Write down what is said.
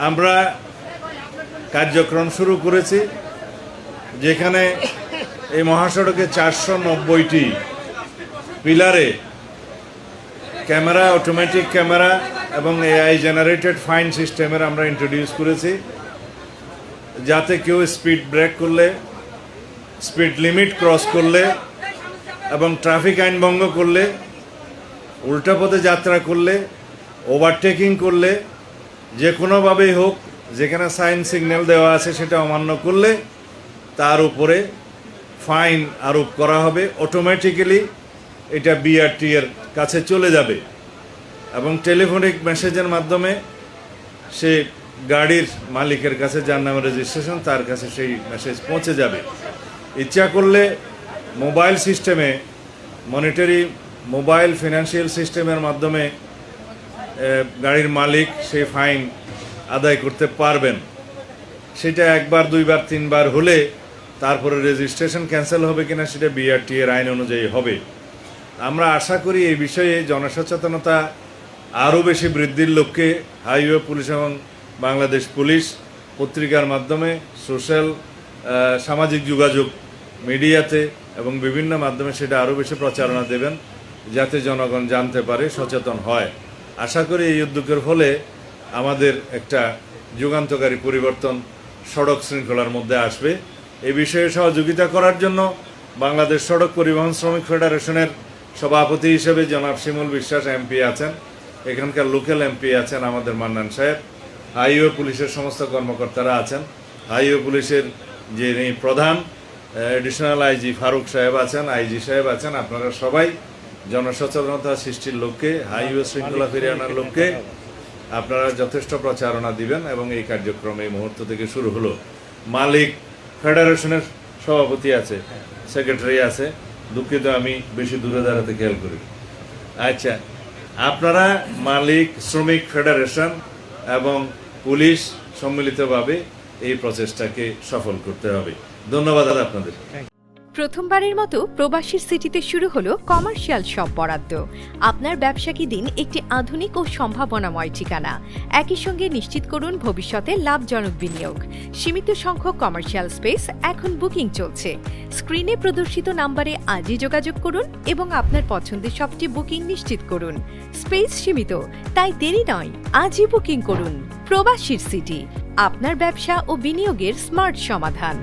আমরা কার্যক্রম শুরু করেছি, যেখানে এই মহাসড়কে 490টি পিলারে ক্যামেরা, অটোমেটিক ক্যামেরা এবং এআই জেনারেটেড ফাইন সিস্টেমের আমরা ইন্ট্রোডিউস করেছি, যাতে কেউ স্পিড ব্রেক করলে, স্পিড লিমিট ক্রস করলে এবং ট্রাফিক আইন ভঙ্গ করলে, উল্টা পথে যাত্রা করলে, ওভারটেকিং করলে, যে কোনোভাবেই হোক, যেখানে সাইন সিগন্যাল দেওয়া আছে সেটা অমান্য করলে তার উপরে ফাইন আরোপ করা হবে। অটোমেটিক্যালি এটা বিআরটি এর কাছে চলে যাবে এবং টেলিফোনিক মেসেজের মাধ্যমে সে গাড়ির মালিকের কাছে, যার নামে রেজিস্ট্রেশন, তার কাছে সেই মেসেজ পৌঁছে যাবে। ইচ্ছা করলে মোবাইল সিস্টেমে, মনিটারি মোবাইল ফিনান্সিয়াল সিস্টেমের মাধ্যমে গাড়ির মালিক সেই ফাইন আদায় করতে পারবেন। সেটা একবার, দুইবার, তিনবার হলে তারপরে রেজিস্ট্রেশন ক্যান্সেল হবে কিনা সেটা বিআরটি এর আইন অনুযায়ী হবে। আমরা আশা করি এই বিষয়ে জনসচেতনতা আরও বেশি বৃদ্ধির লক্ষ্যে হাইওয়ে পুলিশ এবং বাংলাদেশ পুলিশ পত্রিকার মাধ্যমে, সোশ্যাল সামাজিক যোগাযোগ মিডিয়াতে এবং বিভিন্ন মাধ্যমে সেটা আরও বেশি প্রচারণা দেবেন, যাতে জনগণ জানতে পারে, সচেতন হয়। আশা করি এই উদ্যোগের ফলে আমাদের একটা যুগান্তকারী পরিবর্তন সড়ক শৃঙ্খলার মধ্যে আসবে। এই বিষয়ে সহযোগিতা করার জন্য বাংলাদেশ সড়ক পরিবহন শ্রমিক ফেডারেশনের সভাপতি হিসেবে জনাব শিমুল বিশ্বাস এমপি আছেন, এখানকার লোকাল এমপি আছেন আমাদের মান্নান সাহেব, হাইওয়ে পুলিশের সমস্ত কর্মকর্তারা আছেন, হাইওয়ে পুলিশের যিনি প্রধান এডিশনাল আইজি ফারুক সাহেব আছেন, আইজি সাহেব আছেন। আপনারা সবাই জনসচেতনতা সৃষ্টির লক্ষ্যে, হাইওয়ে শৃঙ্খলা ফিরিয়ে আনার লক্ষ্যে আপনারা যথেষ্ট প্রচারণা দিবেন এবং এই কার্যক্রম এই মুহূর্ত থেকে শুরু হলো। মালিক ফেডারেশনের সভাপতি আছে, সেক্রেটারি আছে, দুঃখিত আমি বেশি দূরে দাঁড়াতে খেয়াল করি। আচ্ছা, আপনারা মালিক, শ্রমিক ফেডারেশন এবং পুলিশ সম্মিলিতভাবে এই প্রচেষ্টাকে সফল করতে হবে। ধন্যবাদ আপনাদের। প্রথমবারের মতো প্রবাসীর সিটিতে শুরু হলো কমার্শিয়াল শপ বরাদ্দ। আপনার ব্যবসাকে দিন একটি আধুনিক ও সম্ভাবনাময় ঠিকানা। একই সঙ্গে নিশ্চিত করুন ভবিষ্যতে লাভজনক বিনিয়োগ। সীমিত সংখ্যক কমার্শিয়াল স্পেস এখন বুকিং চলছে। স্ক্রিনে প্রদর্শিত নাম্বারে আজই যোগাযোগ করুন এবং আপনার পছন্দের সবটি বুকিং নিশ্চিত করুন। স্পেস সীমিত, তাই দেরি নয়, আজই বুকিং করুন। প্রবাসীর সিটি, আপনার ব্যবসা ও বিনিয়োগের স্মার্ট সমাধান।